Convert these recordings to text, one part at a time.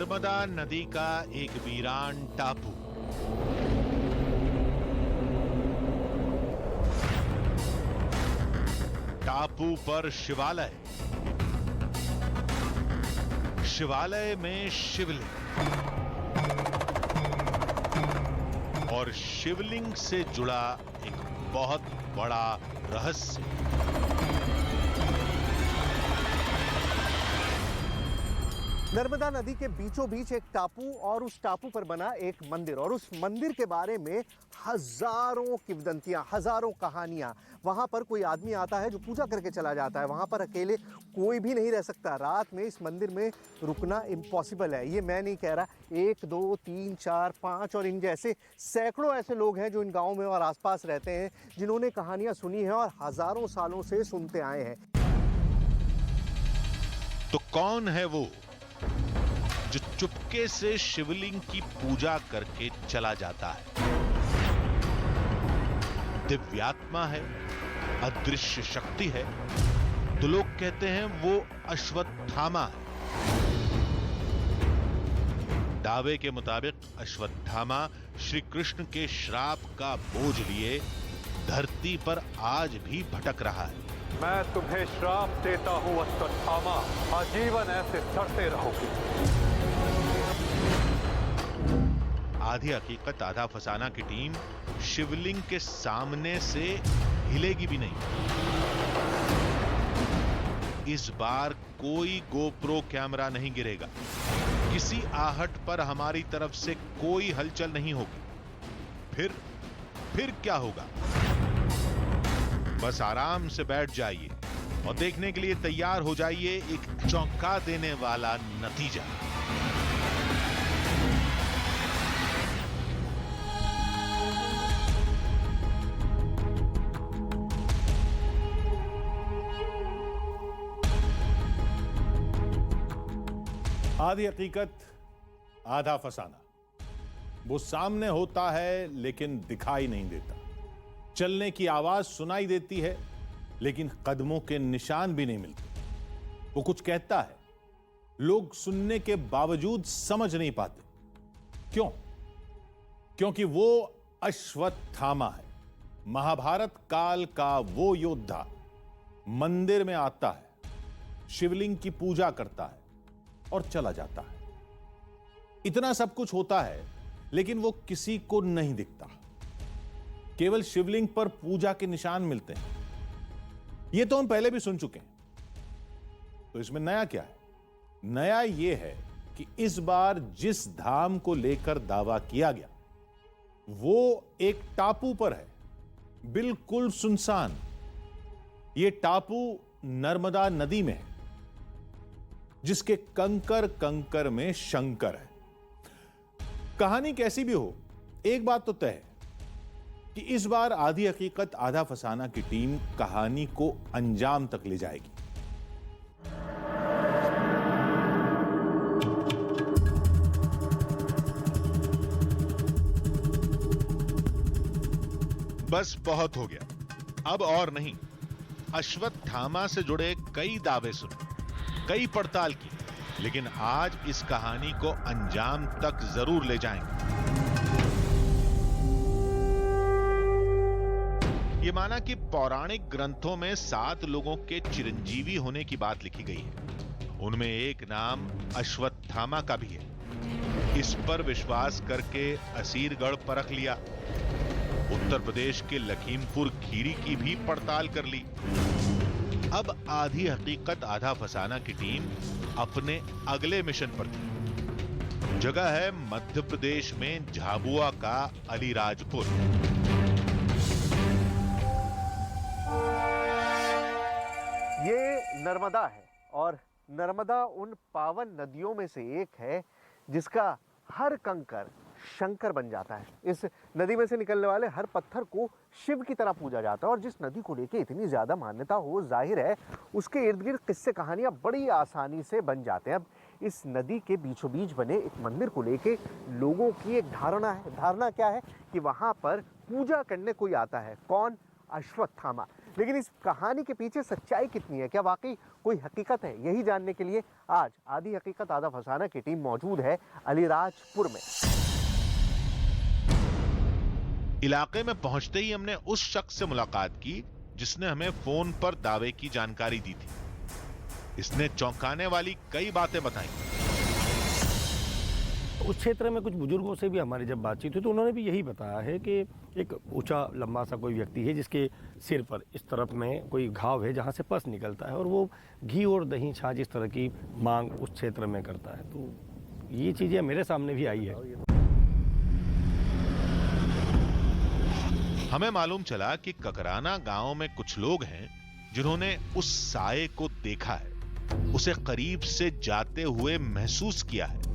नर्मदा नदी का एक वीरान टापू। टापू पर शिवालय, शिवालय में शिवलिंग और शिवलिंग से जुड़ा एक बहुत बड़ा रहस्य। नर्मदा नदी के बीचों बीच एक टापू और उस टापू पर बना एक मंदिर, और उस मंदिर के बारे में हजारों किंवदंतियां, हजारों कहानियां। वहां पर कोई आदमी आता है जो पूजा करके चला जाता है। वहां पर अकेले कोई भी नहीं रह सकता। रात में इस मंदिर में रुकना इम्पॉसिबल है। ये मैं नहीं कह रहा, 1 2 3 4 5 और इन जैसे सैकड़ों ऐसे लोग हैं जो इन गाँव में और आसपास रहते हैं, जिन्होंने कहानियां सुनी हैं और हजारों सालों से सुनते आए हैं। तो कौन है वो जो चुपके से शिवलिंग की पूजा करके चला जाता है? दिव्यात्मा है, अदृश्य शक्ति है, तो लोग कहते हैं वो अश्वत्थामा है। दावे के मुताबिक अश्वत्थामा श्री कृष्ण के श्राप का बोझ लिए धरती पर आज भी भटक रहा है। मैं तुम्हें श्राप देता हूं अश्वत्थामा, आजीवन ऐसे सड़ते रहोगे। आधी हकीकत आधा फसाना की टीम शिवलिंग के सामने से हिलेगी भी नहीं। इस बार कोई गोप्रो कैमरा नहीं गिरेगा, किसी आहट पर हमारी तरफ से कोई हलचल नहीं होगी। फिर क्या होगा? बस आराम से बैठ जाइए और देखने के लिए तैयार हो जाइए एक चौंका देने वाला नतीजा। आधी हकीकत आधा फसाना। वो सामने होता है लेकिन दिखाई नहीं देता। चलने की आवाज सुनाई देती है लेकिन कदमों के निशान भी नहीं मिलते। वो कुछ कहता है, लोग सुनने के बावजूद समझ नहीं पाते। क्यों? क्योंकि वो अश्वत्थामा है, महाभारत काल का वो योद्धा। मंदिर में आता है, शिवलिंग की पूजा करता है और चला जाता है। इतना सब कुछ होता है लेकिन वो किसी को नहीं दिखता। केवल शिवलिंग पर पूजा के निशान मिलते हैं। ये तो हम पहले भी सुन चुके हैं। तो इसमें नया क्या है? नया यह है कि इस बार जिस धाम को लेकर दावा किया गया वो एक टापू पर है, बिल्कुल सुनसान। ये टापू नर्मदा नदी में है, जिसके कंकर कंकर में शंकर है। कहानी कैसी भी हो, एक बात तो तय है कि इस बार आधी हकीकत आधा फसाना की टीम कहानी को अंजाम तक ले जाएगी। बस बहुत हो गया, अब और नहीं। अश्वत्थामा से जुड़े कई दावे सुने, कई पड़ताल की, लेकिन आज इस कहानी को अंजाम तक जरूर ले जाएंगे। ये माना कि पौराणिक ग्रंथों में 7 लोगों के चिरंजीवी होने की बात लिखी गई है। उनमें एक नाम अश्वत्थामा का भी है। इस पर विश्वास करके असीरगढ़ परख लिया, उत्तर प्रदेश के लखीमपुर खीरी की भी पड़ताल कर ली। अब आधी हकीकत आधा फसाना की टीम अपने अगले मिशन पर थी। जगह है मध्य प्रदेश में झाबुआ का अलीराजपुर। ये नर्मदा है और नर्मदा उन पावन नदियों में से एक है जिसका हर कंकर शंकर बन जाता है। इस नदी में से निकलने वाले हर पत्थर को शिव की तरह पूजा जाता है। और जिस नदी को लेके इतनी ज्यादा मान्यता हो, जाहिर है उसके इर्द गिर्द किस्से कहानियां बड़ी आसानी से बन जाते हैं। अब इस नदी के बीचों बीच बने एक मंदिर को लेके लोगों की एक धारणा है। धारणा क्या है कि वहां पर पूजा करने कोई आता है। कौन? अश्वत्थामा। लेकिन इस कहानी के पीछे सच्चाई कितनी है, क्या वाकई कोई हकीकत है, यही जानने के लिए आज आधी हकीकत आधा फसाना की टीम मौजूद है अलीराजपुर में। इलाके में पहुंचते ही हमने उस शख्स से मुलाकात की जिसने हमें फोन पर दावे की जानकारी दी थी। इसने चौंकाने वाली कई बातें बताई। उस क्षेत्र में कुछ बुजुर्गों से भी हमारी जब बातचीत हुई तो उन्होंने भी यही बताया है कि एक ऊंचा लंबा सा कोई व्यक्ति है जिसके सिर पर इस तरफ में कोई घाव है जहां से पस निकलता है और वो घी और दही छाछ इस तरह की मांग उस क्षेत्र में करता है। तो ये चीज़ें मेरे सामने भी आई है। हमें मालूम चला कि ककराना गांव में कुछ लोग हैं जिन्होंने उस साये को देखा है, उसे करीब से जाते हुए महसूस किया है।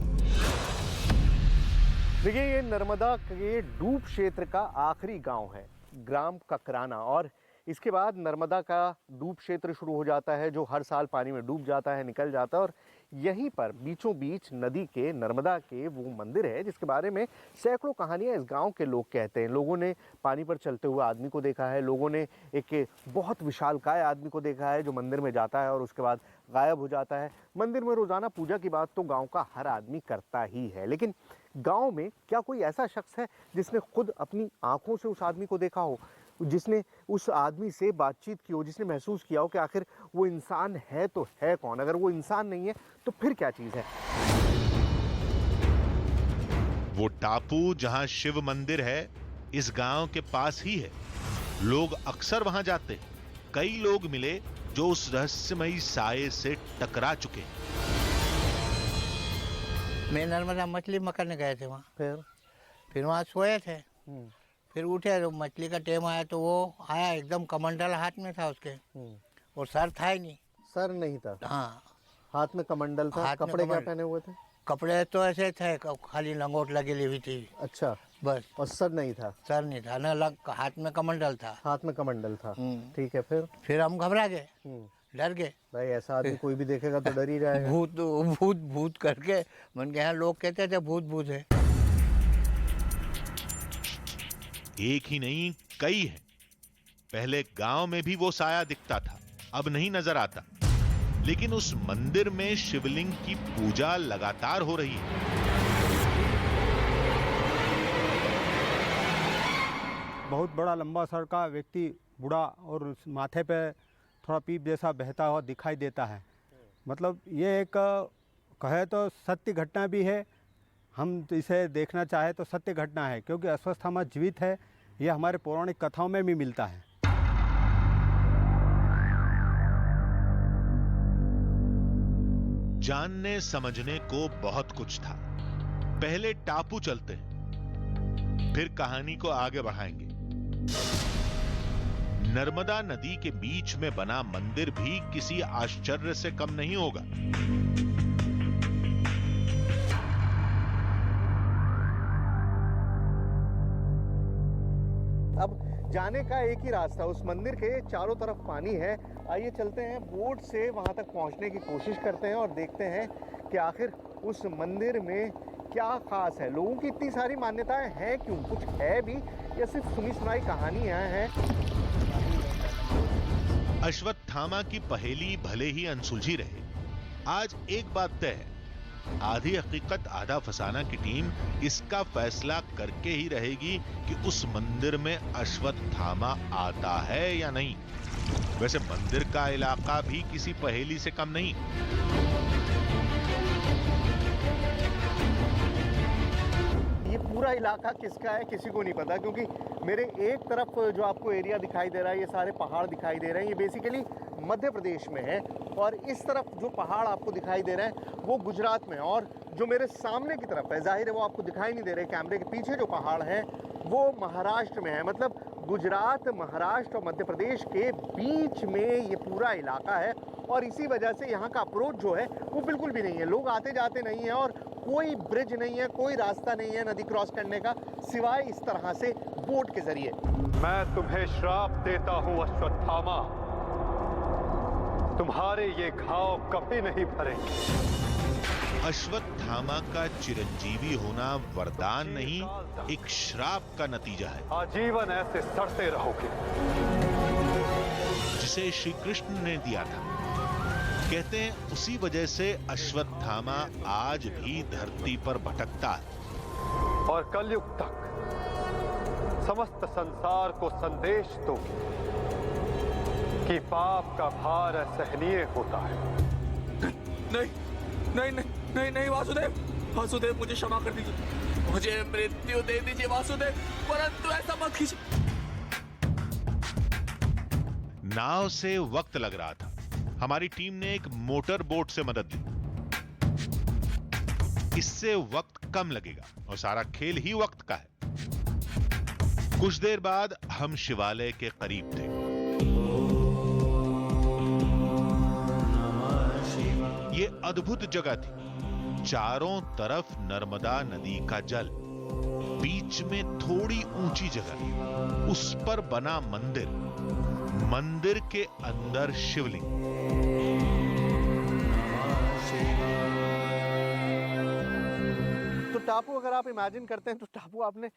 देखिए, ये नर्मदा के डूब क्षेत्र का आखिरी गांव है, ग्राम ककराना, और इसके बाद नर्मदा का डूब क्षेत्र शुरू हो जाता है जो हर साल पानी में डूब जाता है, निकल जाता है। और यहीं पर बीचों बीच नदी के, नर्मदा के वो मंदिर है जिसके बारे में सैकड़ों कहानियां इस गांव के लोग कहते हैं। लोगों ने पानी पर चलते हुए आदमी को देखा है, लोगों ने एक बहुत विशालकाय आदमी को देखा है जो मंदिर में जाता है और उसके बाद गायब हो जाता है। मंदिर में रोजाना पूजा की बात तो गांव का हर आदमी करता ही है, लेकिन गांव में क्या कोई ऐसा शख्स है जिसने खुद अपनी आंखों से उस आदमी को देखा हो, जिसने उस आदमी से बातचीत की हो, जिसने महसूस किया हो कि आखिर वो इंसान है तो है कौन? अगर वो इंसान नहीं है तो फिर क्या चीज है? वो टापू जहां शिव मंदिर है इस गांव के पास ही है। लोग अक्सर वहां जाते हैं। कई लोग मिले जो उस रहस्यमयी साये से टकरा चुके हैं। मैं नर्मदा मछली पकड़ने गए थे वहाँ। फिर वहाँ सोए थे। फिर उठे तो मछली का टाइम आया तो वो आया, एकदम कमंडल हाथ में था उसके, और सर था ही नहीं। सर नहीं था? हाँ, हाथ में कमंडल था। कपड़े क्या पहने हुए थे? कपड़े तो ऐसे थे, खाली लंगोट लगी हुई थी। अच्छा, बस। और सर नहीं था? सर नहीं था ना, हाथ में कमंडल था। हाथ में कमंडल था, ठीक है। फिर हम घबरा गए, डर गए। भाई ऐसा आदमी कोई भी देखेगा तो डर ही जाएगा। भूत भूत भूत करके मन के यहाँ लोग कहते थे भूत भूत है। एक ही नहीं, कई हैं। पहले गांव में भी वो साया दिखता था, अब नहीं नजर आता। लेकिन उस मंदिर में शिवलिंग की पूजा लगातार हो रही है। बहुत बड़ा लंबा सर का व्यक्ति, बूढ़ा, और माथे पे थोड़ा पीप जैसा बहता हुआ दिखाई देता है। मतलब ये एक कहे तो सत्य घटना भी है। हम इसे देखना चाहे तो सत्य घटना है, क्योंकि अश्वत्थामा जीवित है, ये हमारे पौराणिक कथाओं में भी मिलता है। जानने समझने को बहुत कुछ था। पहले टापू चलते हैं, फिर कहानी को आगे बढ़ाएंगे। नर्मदा नदी के बीच में बना मंदिर भी किसी आश्चर्य से कम नहीं होगा। अब जाने का एक ही रास्ता, उस मंदिर के चारों तरफ पानी है। आइए चलते हैं, बोट से वहां तक पहुंचने की कोशिश करते हैं और देखते हैं कि आखिर उस मंदिर में क्या खास है। लोगों की इतनी सारी मान्यताएं हैं क्यों? कुछ है भी या सिर्फ सुनी सुनाई कहानियां हैं? अश्वत्थामा की पहेली भले ही अनसुलझी रहे, आज एक बात तय है, आधी हकीकत आधा फसाना की टीम इसका फैसला करके ही रहेगी कि उस मंदिर में अश्वत्थामा आता है या नहीं। वैसे मंदिर का इलाका भी किसी पहेली से कम नहीं। ये पूरा इलाका किसका है किसी को नहीं पता, क्योंकि मेरे एक तरफ जो आपको एरिया दिखाई दे रहा है, ये सारे पहाड़ दिखाई दे रहे हैं, ये बेसिकली मध्य प्रदेश में है। और इस तरफ जो पहाड़ आपको दिखाई दे रहे हैं वो गुजरात में है, और जो मेरे सामने की तरफ है, जाहिर है वो आपको दिखाई नहीं दे रहे, कैमरे के पीछे जो पहाड़ है वो महाराष्ट्र में है। मतलब गुजरात, महाराष्ट्र और मध्य प्रदेश के बीच में ये पूरा इलाका है, और इसी वजह से यहाँ का अप्रोच जो है वो बिल्कुल भी नहीं है। लोग आते जाते नहीं है, और कोई ब्रिज नहीं है, कोई रास्ता नहीं है नदी क्रॉस करने का, सिवाय इस तरह से बोट के जरिए। मैं तुम्हें श्राप देता हूँ अश्वत्थामा, तुम्हारे ये घाव कभी नहीं भरेंगे। अश्वत्थामा का चिरंजीवी होना वरदान नहीं, एक श्राप का नतीजा है। आजीवन ऐसे सड़ते रहोगे। जिसे श्री कृष्ण ने दिया था। कहते हैं उसी वजह से अश्वत्थामा आज भी धरती पर भटकता है। और कलयुग तक समस्त संसार को संदेश दो कि पाप का भार असहनीय होता है। नहीं नहीं नहीं नहीं नहीं वासुदेव, वासुदेव मुझे क्षमा कर दीजिए, मुझे मृत्यु दे दीजिए वासुदेव, परंतु ऐसा मत कीजिए। नाव से वक्त लग रहा था। हमारी टीम ने एक मोटर बोट से मदद ली। इससे वक्त कम लगेगा और सारा खेल ही वक्त का है। कुछ देर बाद हम शिवालय के करीब थे। ये अद्भुत जगह थी। चारों तरफ नर्मदा नदी का जल, बीच में थोड़ी ऊंची जगह, उस पर बना मंदिर, मंदिर के अंदर शिवलिंग। तो टापू अगर आप इमेजिन करते हैं तो टापू आपने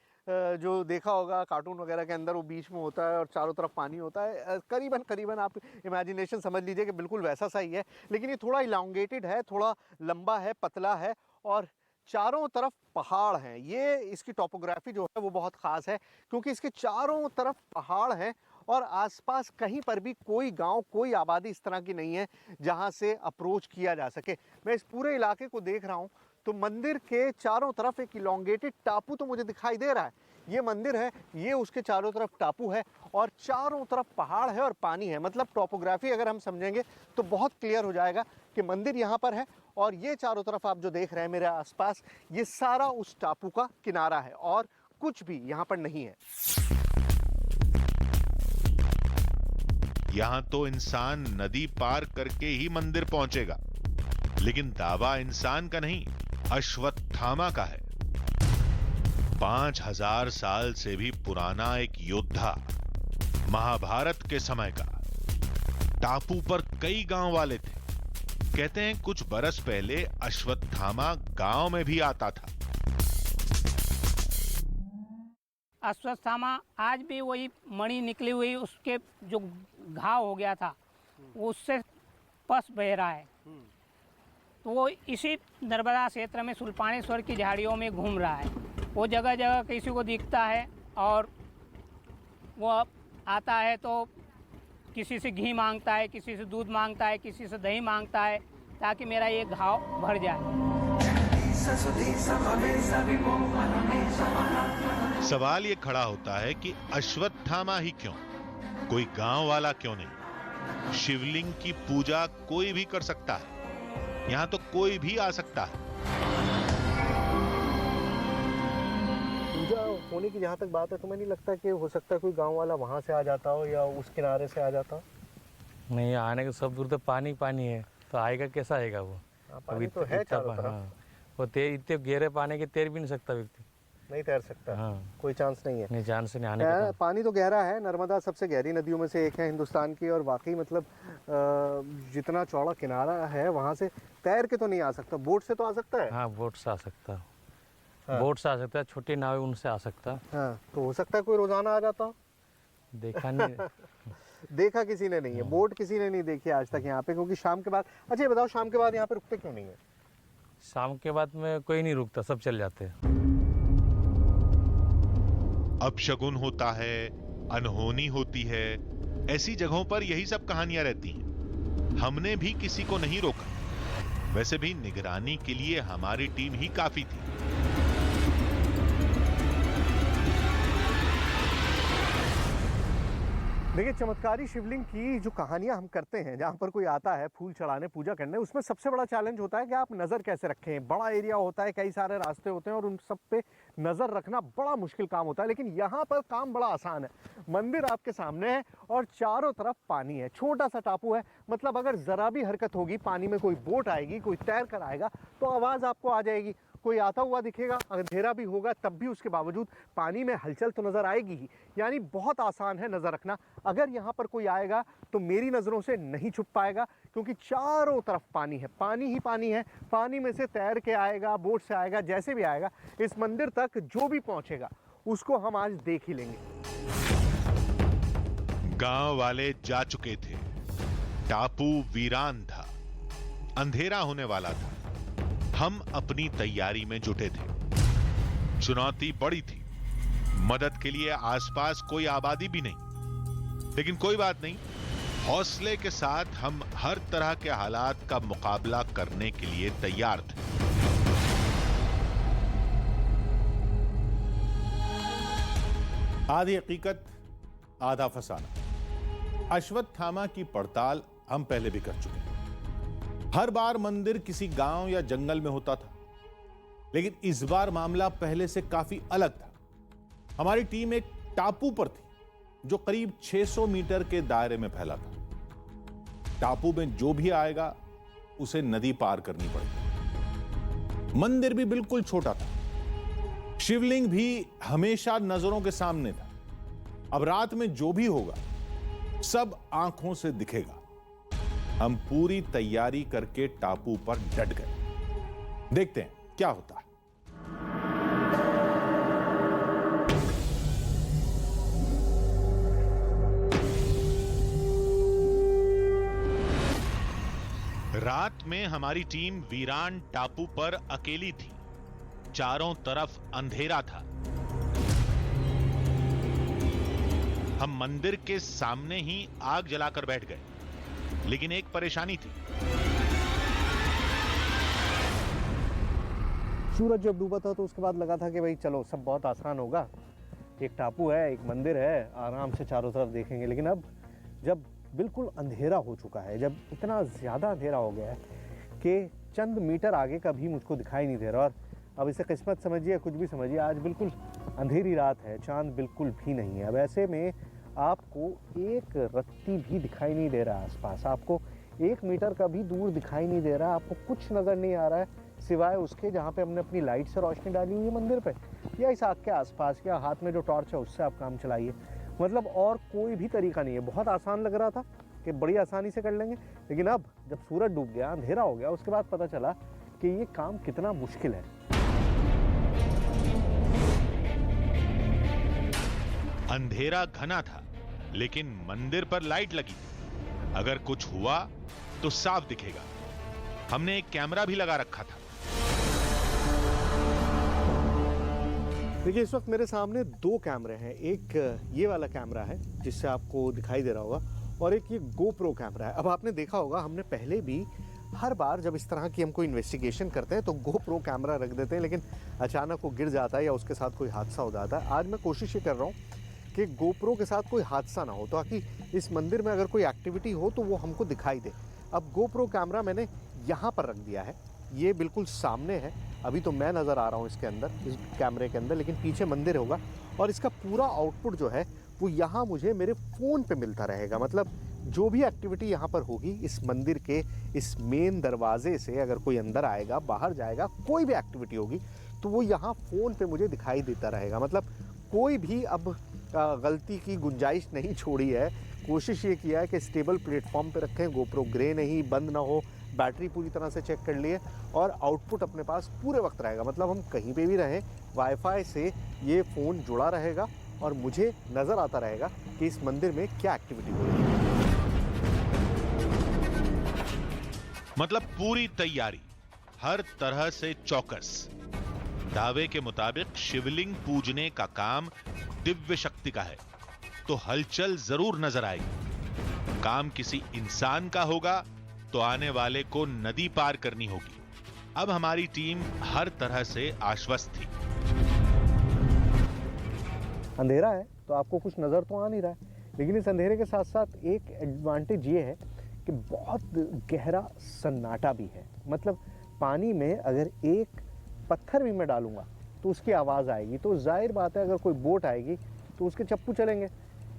जो देखा होगा कार्टून वगैरह के अंदर, वो बीच में होता है और चारों तरफ पानी होता है। करीबन आप इमेजिनेशन समझ लीजिए कि बिल्कुल वैसा सा ही है, लेकिन ये थोड़ा इलांगेटेड है, थोड़ा लंबा है, पतला है और चारों तरफ पहाड़ हैं। ये इसकी टोपोग्राफी जो है वो बहुत ख़ास है क्योंकि इसके चारों तरफ पहाड़ हैं और आसपास कहीं पर भी कोई गांव, कोई आबादी इस तरह की नहीं है जहां से अप्रोच किया जा सके। मैं इस पूरे इलाके को देख रहा हूं तो मंदिर के चारों तरफ एक इलोंगेटेड टापू तो मुझे दिखाई दे रहा है। ये मंदिर है, ये उसके चारों तरफ टापू है और चारों तरफ पहाड़ है और पानी है। मतलब टोपोग्राफी अगर हम समझेंगे तो बहुत क्लियर हो जाएगा कि मंदिर यहाँ पर है और ये चारों तरफ आप जो देख रहे हैं मेरे आसपास, ये सारा उस टापू का किनारा है और कुछ भी यहाँ पर नहीं है। यहां तो इंसान नदी पार करके ही मंदिर पहुंचेगा, लेकिन दावा इंसान का नहीं, अश्वत्थामा का है। 5000 साल से भी पुराना एक योद्धा, महाभारत के समय का। टापू पर कई गांव वाले थे। कहते हैं कुछ बरस पहले अश्वत्थामा गांव में भी आता था। अश्वत्थामा आज भी वही मणि निकली हुई, उसके जो घाव हो गया था उससे पस बह रहा है। तो वो इसी नर्मदा क्षेत्र में सुल्पानेश्वर की झाड़ियों में घूम रहा है। वो जगह जगह किसी को दिखता है और वो आता है तो किसी से घी मांगता है, किसी से दूध मांगता है, किसी से दही मांगता है ताकि मेरा ये घाव भर जाए। सवाल ये खड़ा होता है कि अश्वत्थामा ही क्यों, कोई गांव वाला क्यों नहीं? शिवलिंग की पूजा कोई भी कर सकता है, यहां तो कोई भी आ सकता है। पूजा होने की जहाँ तक बात है, तुम्हें नहीं लगता कि हो सकता है कोई गांव वाला वहां से आ जाता हो या उस किनारे से आ जाता हो? नहीं, आने के सब दूर तो पानी पानी है, तो आएगा कैसा आएगा वो? पानी तो है चारों तरफ। हाँ, वो इतने गहरे पानी के तैर भी नहीं सकता व्यक्ति, नहीं तैर सकता। हाँ, कोई चांस नहीं है। नहीं, चांस नहीं आने का। पानी तो गहरा है, नर्मदा सबसे गहरी नदियों में से एक है हिंदुस्तान की और वाकई मतलब जितना चौड़ा किनारा है वहाँ से तैर के तो नहीं आ सकता, बोट से तो आ सकता है। हाँ, बोट से आ सकता है। हाँ। बोट से आ सकता है, छोटी नाव उनसे आ सकता है। हाँ, तो हो सकता है कोई रोजाना आ जाता हो। देखा नहीं देखा किसी ने नहीं है, बोट किसी ने नहीं देखी आज तक यहाँ पे, क्योंकि शाम के बाद। अच्छा ये बताओ, शाम के बाद यहाँ पे रुकते क्यों नहीं है? शाम के बाद में कोई नहीं रुकता, सब चल जाते हैं। अपशगुन होता है, अनहोनी होती है, ऐसी जगहों पर यही सब कहानियां रहती हैं। हमने भी किसी को नहीं रोका। वैसे भी निगरानी के लिए हमारी टीम ही काफी थी। देखिए, चमत्कारी शिवलिंग की जो कहानियां हम करते हैं, जहाँ पर कोई आता है फूल चढ़ाने, पूजा करने, उसमें सबसे बड़ा चैलेंज होता है कि आप नज़र कैसे रखें। बड़ा एरिया होता है, कई सारे रास्ते होते हैं और उन सब पे नज़र रखना बड़ा मुश्किल काम होता है। लेकिन यहाँ पर काम बड़ा आसान है। मंदिर आपके सामने है और चारों तरफ पानी है, छोटा सा टापू है। मतलब अगर ज़रा भी हरकत होगी, पानी में कोई बोट आएगी, कोई तैर कर आएगा तो आवाज़ आपको आ जाएगी। कोई आता हुआ दिखेगा, अंधेरा भी होगा तब भी उसके बावजूद पानी में हलचल तो नज़र आएगी ही। यानी बहुत आसान है नज़र रखना। अगर यहाँ पर कोई आएगा तो मेरी नज़रों से नहीं छुप पाएगा, क्योंकि चारों तरफ पानी है, पानी ही पानी है। पानी में से तैर के आएगा, बोट से आएगा, जैसे भी आएगा, इस मंदिर तक जो भी पहुँचेगा उसको हम आज देख ही लेंगे। गांव वाले जा चुके थे। टापू वीरान था, अंधेरा होने वाला था। हम अपनी तैयारी में जुटे थे। चुनौती बड़ी थी। मदद के लिए आसपास कोई आबादी भी नहीं, लेकिन कोई बात नहीं, हौसले के साथ हम हर तरह के हालात का मुकाबला करने के लिए तैयार थे। आधी हकीकत आधा फसाना। अश्वत्थामा की पड़ताल हम पहले भी कर चुके हैं। हर बार मंदिर किसी गांव या जंगल में होता था, लेकिन इस बार मामला पहले से काफी अलग था। हमारी टीम एक टापू पर थी जो करीब 600 मीटर के दायरे में फैला था। टापू में जो भी आएगा उसे नदी पार करनी पड़ेगी। मंदिर भी बिल्कुल छोटा था। शिवलिंग भी हमेशा नजरों के सामने था। अब रात में जो भी होगा सब आंखों से दिखेगा। हम पूरी तैयारी करके टापू पर डट गए। देखते हैं क्या होता है। रात में हमारी टीम वीरान टापू पर अकेली थी। चारों तरफ अंधेरा था। हम मंदिर के सामने ही आग जलाकर बैठ गए, लेकिन एक परेशानी थी। सूरज जब डूबा था तो उसके बाद लगा था कि भाई चलो सब बहुत आसान होगा, एक टापू है, एक मंदिर है, आराम से चारों तरफ देखेंगे। लेकिन अब जब बिल्कुल अंधेरा हो चुका है, जब इतना ज़्यादा अंधेरा हो गया है कि चंद मीटर आगे का भी मुझको दिखाई नहीं दे रहा, और अब इसे किस्मत समझिए कुछ भी समझिए, आज बिल्कुल अंधेरी रात है, चांद बिल्कुल भी नहीं है। अब ऐसे में आपको एक रत्ती भी दिखाई नहीं दे रहा आसपास, आपको 1 मीटर का भी दूर दिखाई नहीं दे रहा, आपको कुछ नज़र नहीं आ रहा है सिवाय उसके जहाँ पे हमने अपनी लाइट से रोशनी डाली हुई है मंदिर पे, या इस आग के आसपास, या हाथ में जो टॉर्च है उससे आप काम चलाइए। मतलब और कोई भी तरीका नहीं है। बहुत आसान लग रहा था कि बड़ी आसानी से कर लेंगे, लेकिन अब जब सूरज डूब गया, अंधेरा हो गया, उसके बाद पता चला कि ये काम कितना मुश्किल है। अंधेरा घना था, लेकिन मंदिर पर लाइट लगी थी। अगर कुछ हुआ तो साफ दिखेगा। हमने एक कैमरा भी लगा रखा था। देखिए इस वक्त मेरे सामने 2 कैमरे हैं। एक ये वाला कैमरा है जिससे आपको दिखाई दे रहा होगा, और एक ये गोप्रो कैमरा है। अब आपने देखा होगा हमने पहले भी हर बार जब इस तरह की हम कोई इन्वेस्टिगेशन करते हैं तो गोप्रो कैमरा रख देते हैं, लेकिन अचानक वो गिर जाता है या उसके साथ कोई हादसा हो जाता है। आज मैं कोशिश ये कर रहा हूँ कि गोप्रो के साथ कोई हादसा ना हो, ताकि इस मंदिर में अगर कोई एक्टिविटी हो तो वो हमको दिखाई दे। अब गोप्रो कैमरा मैंने यहाँ पर रख दिया है, ये बिल्कुल सामने है। अभी तो मैं नज़र आ रहा हूँ इसके अंदर, इस कैमरे के अंदर, लेकिन पीछे मंदिर होगा और इसका पूरा आउटपुट जो है वो यहाँ मुझे मेरे फ़ोन पे मिलता रहेगा। मतलब जो भी एक्टिविटी यहाँ पर होगी इस मंदिर के इस मेन दरवाजे से, अगर कोई अंदर आएगा, बाहर जाएगा, कोई भी एक्टिविटी होगी तो वो यहाँ फ़ोन पे मुझे दिखाई देता रहेगा। मतलब कोई भी अब गलती की गुंजाइश नहीं छोड़ी है। कोशिश ये किया है कि स्टेबल प्लेटफॉर्म पे रखें, गोप्रो ग्रे नहीं, बंद ना हो, बैटरी पूरी तरह से चेक कर लिए और आउटपुट अपने पास पूरे वक्त रहेगा। मतलब हम कहीं पे भी रहें, वाईफाई से ये फ़ोन जुड़ा रहेगा और मुझे नज़र आता रहेगा कि इस मंदिर में क्या एक्टिविटी हो रही है। मतलब पूरी तैयारी, हर तरह से चौकस। दावे के मुताबिक शिवलिंग पूजने का काम दिव्य शक्ति का है, तो हलचल जरूर नजर आएगी। काम किसी इंसान का होगा तो आने वाले को नदी पार करनी होगी। अब हमारी टीम हर तरह से आश्वस्त थी। अंधेरा है तो आपको कुछ नज़र तो आ नहीं रहा है, लेकिन इस अंधेरे के साथ साथ एक एडवांटेज ये है कि बहुत गहरा सन्नाटा भी है। मतलब पानी में अगर एक पत्थर भी मैं डालूंगा तो उसकी आवाज़ आएगी, तो जाहिर बात है अगर कोई बोट आएगी तो उसके चप्पू चलेंगे,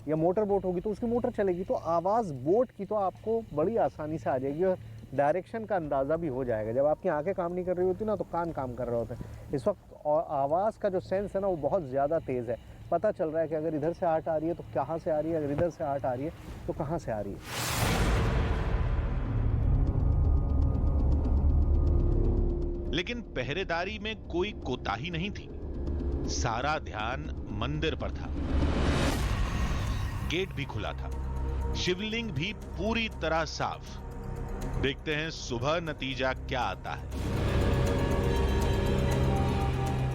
या मोटर बोट होगी तो उसकी मोटर चलेगी, तो आवाज़ बोट की तो आपको बड़ी आसानी से आ जाएगी और डायरेक्शन का अंदाज़ा भी हो जाएगा। जब आपकी आंखें काम नहीं कर रही होती ना तो कान काम कर रहे होते हैं। इस वक्त आवाज़ का जो सेंस है ना वो बहुत ज़्यादा तेज़ है। पता चल रहा है कि अगर इधर से आहट आ रही है तो कहाँ से आ रही है, अगर इधर से आहट आ रही है तो कहाँ से आ रही है। लेकिन पहरेदारी में कोई कोताही नहीं थी। सारा ध्यान मंदिर पर था। गेट भी खुला था। शिवलिंग भी पूरी तरह साफ। देखते हैं सुबह नतीजा क्या आता है।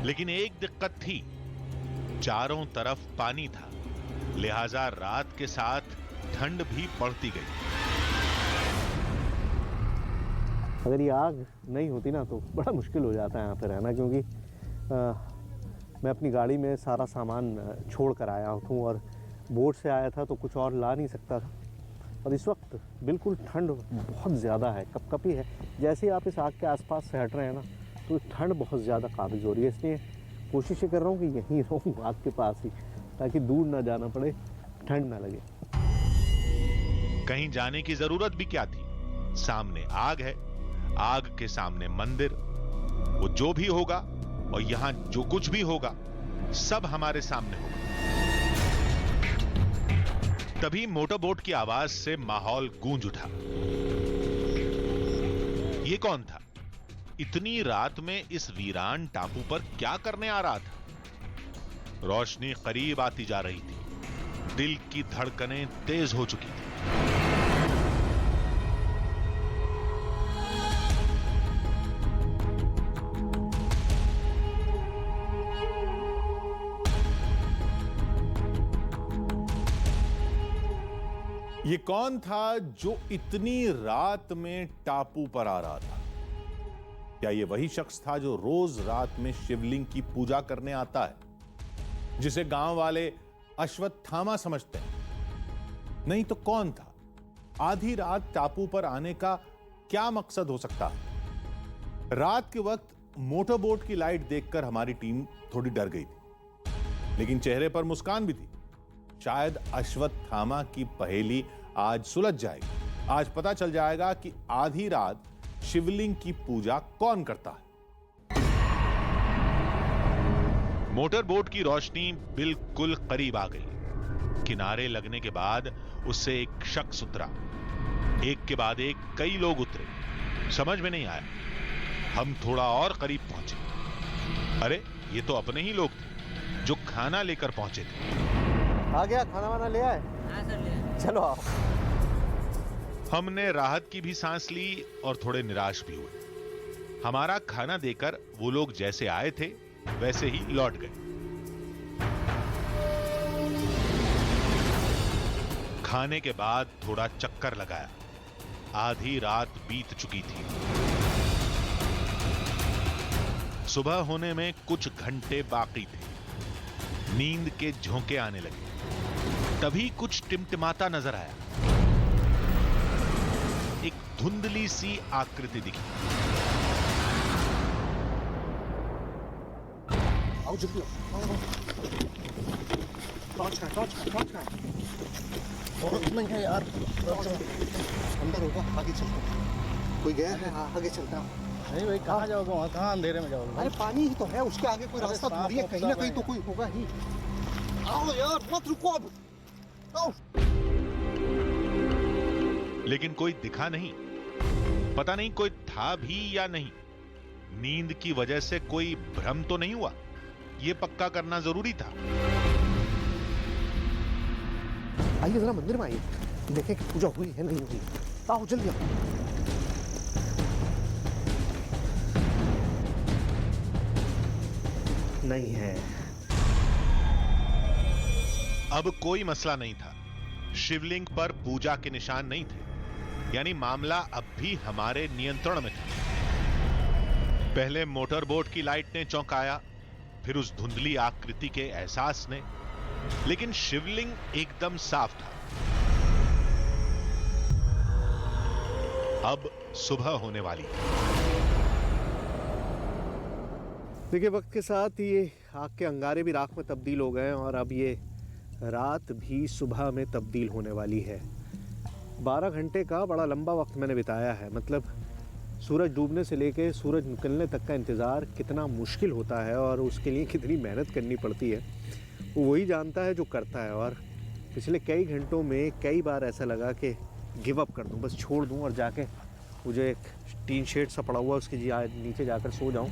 लेकिन एक दिक्कत थी, चारों तरफ पानी था, लिहाजा रात के साथ ठंड भी बढ़ती गई। अगर ये आग नहीं होती ना तो बड़ा मुश्किल हो जाता है यहाँ पे रहना, क्योंकि मैं अपनी गाड़ी में सारा सामान छोड़ कर आया हूँ और बोट से आया था तो कुछ और ला नहीं सकता था। और इस वक्त बिल्कुल ठंड बहुत ज़्यादा है, कपकपी है। जैसे ही आप इस आग के आसपास से हट रहे हैं ना तो ठंड बहुत ज़्यादा काबिज हो रही है। इसलिए कोशिश कर रहा हूँ कि यहीं रहूँ आग के पास ही, ताकि दूर ना जाना पड़े, ठंड ना लगे। कहीं जाने की जरूरत भी क्या थी, सामने आग है, आग के सामने मंदिर। वो जो भी होगा और यहां जो कुछ भी होगा सब हमारे सामने होगा। तभी मोटरबोट की आवाज से माहौल गूंज उठा। ये कौन था? इतनी रात में इस वीरान टापू पर क्या करने आ रहा था? रोशनी करीब आती जा रही थी, दिल की धड़कनें तेज हो चुकी थी। ये कौन था जो इतनी रात में टापू पर आ रहा था? क्या ये वही शख्स था जो रोज रात में शिवलिंग की पूजा करने आता है, जिसे गांव वाले अश्वत्थामा समझते हैं? नहीं तो कौन था? आधी रात टापू पर आने का क्या मकसद हो सकता है? रात के वक्त मोटरबोट की लाइट देखकर हमारी टीम थोड़ी डर गई थी, लेकिन चेहरे पर मुस्कान भी थी। शायद अश्वत्थामा की पहेली आज सुलझ जाएगी। आज पता चल जाएगा कि आधी रात शिवलिंग की पूजा कौन करता है। मोटरबोट की रोशनी बिल्कुल करीब आ गई। किनारे लगने के बाद उससे एक शख्स उतरा। एक के बाद एक कई लोग उतरे। समझ में नहीं आया। हम थोड़ा और करीब पहुंचे। अरे ये तो अपने ही लोग थे जो खाना लेकर पहुंचे थे। आ गया, खाना वाना ले आए? हाँ सर, ले। चलो आओ। हमने राहत की भी सांस ली और थोड़े निराश भी हुए। हमारा खाना देकर वो लोग जैसे आए थे वैसे ही लौट गए। खाने के बाद थोड़ा चक्कर लगाया। आधी रात बीत चुकी थी। सुबह होने में कुछ घंटे बाकी थे। नींद के झोंके आने लगे। तभी कुछ टिमटिमाता नजर आया। एक धुंधली सी आकृति दिखी। आओ जल्दी आओ। टॉर्च का और नहीं है यार। अंदर होगा, आगे चलते हैं। कोई गया है? हाँ, आगे चलता हूँ। नहीं भाई, कहाँ जाओगे? वहाँ कहाँ अंधेरे में जाओगे? अरे पानी ही तो है, उसके आगे कोई रास्ता थोड़ी है, कहीं ना कहीं तो कोई होगा ही। आओ यार, मत रुको अब। आओ। लेकिन कोई दिखा नहीं। पता नहीं कोई था भी या नहीं। नींद की वजह से कोई भ्रम तो नहीं हुआ? यह पक्का करना जरूरी था। आइए जरा मंदिर में आइए, देखें कि पूजा हुई है नहीं हुई। आओ जल्दी आओ। नहीं है। अब कोई मसला नहीं था। शिवलिंग पर पूजा के निशान नहीं थे, यानी मामला अब भी हमारे नियंत्रण में था। पहले मोटरबोट की लाइट ने चौंकाया, फिर उस धुंधली आकृति के एहसास ने, लेकिन शिवलिंग एकदम साफ था। अब सुबह होने वाली है। देखिए, वक्त के साथ ये आग के अंगारे भी राख में तब्दील हो गए और अब ये रात भी सुबह में तब्दील होने वाली है। 12 घंटे का बड़ा लंबा वक्त मैंने बिताया है। मतलब सूरज डूबने से लेके सूरज निकलने तक का इंतज़ार कितना मुश्किल होता है और उसके लिए कितनी मेहनत करनी पड़ती है, वो वही जानता है जो करता है। और पिछले कई घंटों में कई बार ऐसा लगा कि गिव अप कर दूं, बस छोड़ दूं और जाके मुझे एक टीन शेड सा पड़ा हुआ उसके नीचे जाकर सो जाऊं।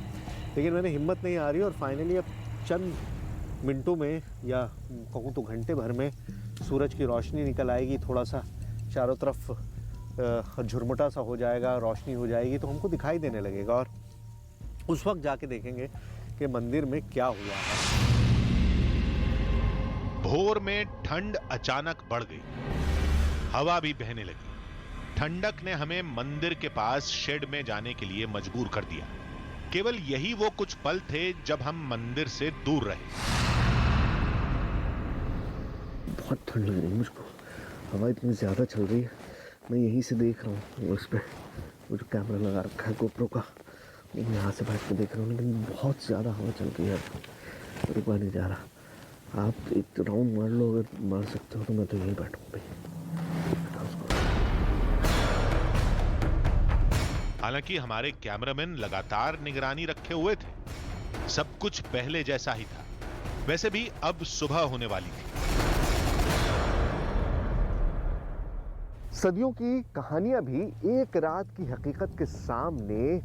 लेकिन मैंने हिम्मत नहीं आ रही और फाइनली अब चंद मिनटों में या कहूँ तो घंटे भर में सूरज की रोशनी निकल आएगी, थोड़ा सा चारों तरफ झुरमुटा सा हो जाएगा, रोशनी हो जाएगी, तो हमको दिखाई देने लगेगा और उस वक्त जाके देखेंगे कि मंदिर में क्या हुआ है। भोर में ठंड अचानक बढ़ गई, हवा भी बहने लगी। ठंडक ने हमें मंदिर के पास शेड में जाने के लिए मजबूर कर दिया। केवल यही वो कुछ पल थे जब हम मंदिर से दूर रहे। बहुत ठंड लग रही है मुझको, हवा इतनी ज़्यादा चल रही है। मैं यहीं से देख रहा हूँ, उस पर वो जो कैमरा लगा रखा है गोप्रो का, मैं यहाँ से बैठ के देख रहा हूँ, लेकिन बहुत ज़्यादा हवा चल रही है, रुका नहीं जा रहा। आप एक राउंड मार लो, अगर मार सकते हो तो मैं तो यहीं बैठूँ भाई। हालांकि हमारे कैमरामैन लगातार निगरानी रखे हुए थे। सब कुछ पहले जैसा ही था। वैसे भी अब सुबह होने वाली थी। सदियों की कहानियां भी एक रात की हकीकत के सामने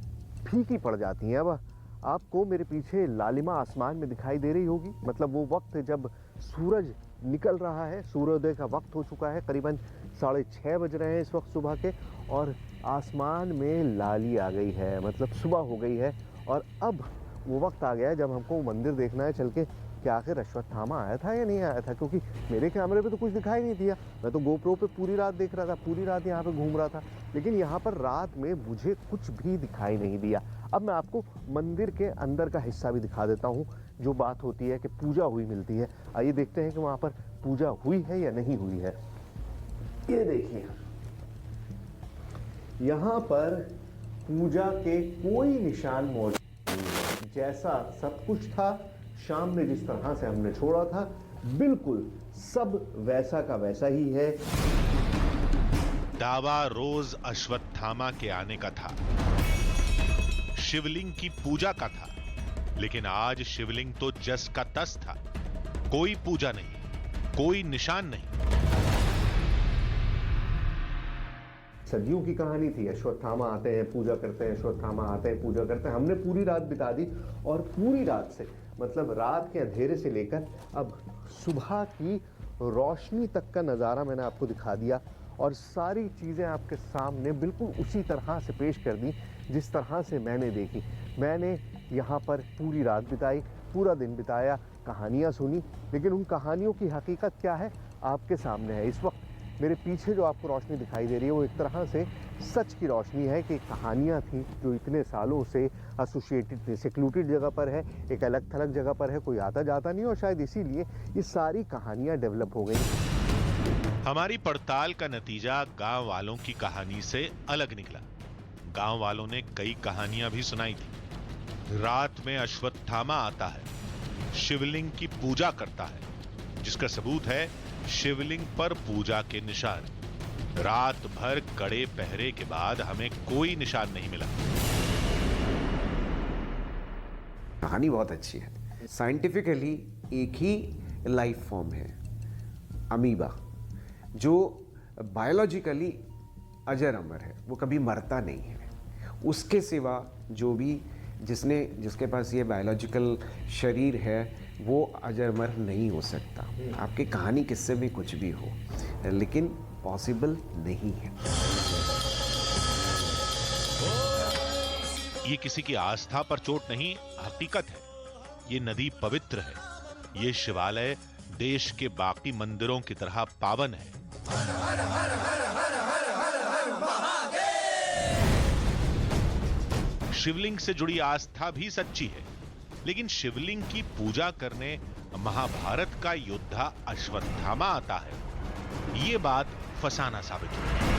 फीकी पड़ जाती हैं। अब आपको मेरे पीछे लालिमा आसमान में दिखाई दे रही होगी, मतलब वो वक्त जब सूरज निकल रहा है, सूर्योदय का वक्त हो चुका है, करीबन 6:30 बज रहे हैं इस वक्त सुबह के, और आसमान में लाली आ गई है, मतलब सुबह हो गई है। और अब वो वक्त आ गया है जब हमको मंदिर देखना है चल के कि आखिर अश्वत्थामा आया था या नहीं आया था, क्योंकि मेरे कैमरे पे तो कुछ दिखाई नहीं दिया। मैं तो गोप्रो पे पूरी रात देख रहा था, पूरी रात यहाँ पे घूम रहा था, लेकिन यहाँ पर रात में मुझे कुछ भी दिखाई नहीं दिया। अब मैं आपको मंदिर के अंदर का हिस्सा भी दिखा देता हूँ। जो बात होती है कि पूजा हुई मिलती है, आइए देखते हैं कि वहाँ पर पूजा हुई है या नहीं हुई है। ये देखिए, यहाँ पर पूजा के कोई निशान मौजूद नहीं है। जैसा सब कुछ था, शाम में जिस तरह से हमने छोड़ा था, बिल्कुल सब वैसा का वैसा ही है। दावा रोज अश्वत्थामा के आने का था, शिवलिंग की पूजा का था, लेकिन आज शिवलिंग तो जस का तस था। कोई पूजा नहीं, कोई निशान नहीं। सदियों की कहानी थी, अश्वत्थामा आते हैं पूजा करते हैं, अश्वत्थामा आते हैं पूजा करते हैं। हमने पूरी रात बिता दी, और पूरी रात से मतलब रात के अंधेरे से लेकर अब सुबह की रोशनी तक का नज़ारा मैंने आपको दिखा दिया, और सारी चीज़ें आपके सामने बिल्कुल उसी तरह से पेश कर दी जिस तरह से मैंने देखी। मैंने यहाँ पर पूरी रात बिताई, पूरा दिन बिताया, कहानियाँ सुनी, लेकिन उन कहानियों की हकीकत क्या है आपके सामने है। इस वक्त मेरे पीछे जो आपको रोशनी दिखाई दे रही है वो एक तरह से सच की रोशनी है कि कहानियाँ थी जो इतने सालों से एसोसिएटेड थी। सेक्लूटेड जगह पर है, एक अलग थलग जगह पर है, कोई आता जाता नहीं, और शायद इसीलिए ये सारी कहानियाँ डेवलप हो गई। हमारी पड़ताल का नतीजा गांव वालों की कहानी से अलग निकला। गांव वालों ने कई कहानियां भी सुनाई थी। रात में अश्वत्थामा आता है, शिवलिंग की पूजा करता है, जिसका सबूत है शिवलिंग पर पूजा के निशान। रात भर कड़े पहरे के बाद हमें कोई निशान नहीं मिला। कहानी बहुत अच्छी है। साइंटिफिकली एक ही लाइफ फॉर्म है, अमीबा, जो बायोलॉजिकली अजर अमर है, वो कभी मरता नहीं है। उसके सिवा जो भी जिसके पास ये बायोलॉजिकल शरीर है वो अजर अमर नहीं हो सकता। आपकी कहानी किससे भी कुछ भी हो, लेकिन पॉसिबल नहीं है। ये किसी की आस्था पर चोट नहीं, हकीकत है। ये नदी पवित्र है। ये शिवालय देश के बाकी मंदिरों की तरह पावन है। शिवलिंग से जुड़ी आस्था भी सच्ची है, लेकिन शिवलिंग की पूजा करने महाभारत का योद्धा अश्वत्थामा आता है, ये बात फसाना साबित हुई।